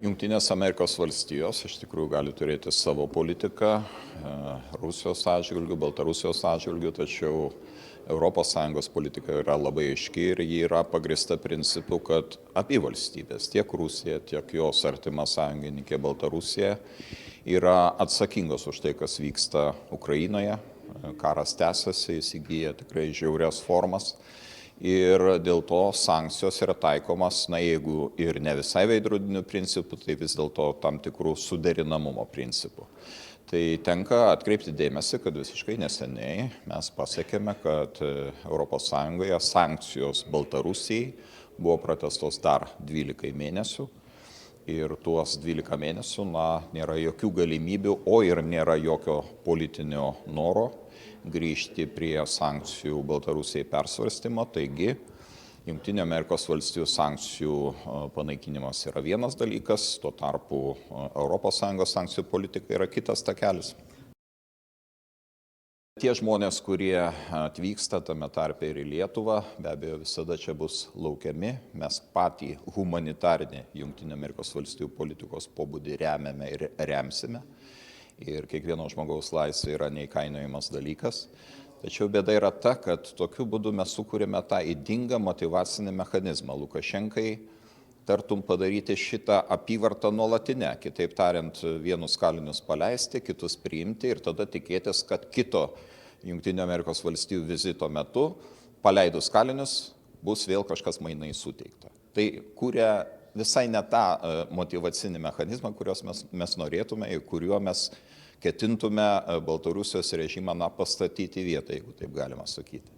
Jungtinės Amerikos valstijos iš tikrųjų gali turėti savo politiką Rusijos atžvilgiu, Baltarusijos atžvilgiu, tačiau ES politika yra labai aiški ir ji yra pagrįsta principu, kad abi valstybės, tiek Rusija, tiek jos artima sąjungininkė Baltarusija, yra atsakingos už tai, kas vyksta Ukrainoje. Karas tęsiasi, jis įgyja tikrai žiaurias formas. Ir dėl to sankcijos yra taikomas, jeigu ir ne visai veidrodinių principų, tai vis dėlto tam tikrų suderinamumo principų. Tai tenka atkreipti dėmesį, kad visiškai neseniai mes pasiekėme, kad ES sankcijos Baltarusijai buvo pratęstos dar 12 mėnesių. Ir tuos 12 mėnesių nėra jokių galimybių, o ir nėra jokio politinio noro grįžti prie sankcijų Baltarusijai persvarstymo. Taigi, Jungtinių Amerikos valstijų sankcijų panaikinimas yra vienas dalykas, tuo tarpu ES sankcijų politika yra kitas takelis. Tie žmonės, kurie atvyksta tame tarpe ir į Lietuvą, be abejo visada čia bus laukiami. Mes patį humanitarinį Jungtinių Amerikos valstijų politikos pobūdį remiame ir remsime. Ir kiekvieno žmogaus laisvė yra neįkainojamas dalykas. Tačiau bėda yra ta, kad tokiu būdu mes sukūrėme tą ydingą motyvacinį mechanizmą Lukašenkai tartum padaryti šitą apyvartą nuolatinę. Kitaip tariant, vienus kalinius paleisti, kitus priimti ir tada tikėtis, kad kito Jungtinių Amerikos valstijų vizito metu paleidus kalinius bus vėl kažkas mainai suteikta. Tai kūrė visai ne tą motyvacinį mechanizmą, kurios mes norėtume ir kuriuo mes ketintume Baltarusijos režimą pastatyti į vietą, jeigu taip galima sakyti.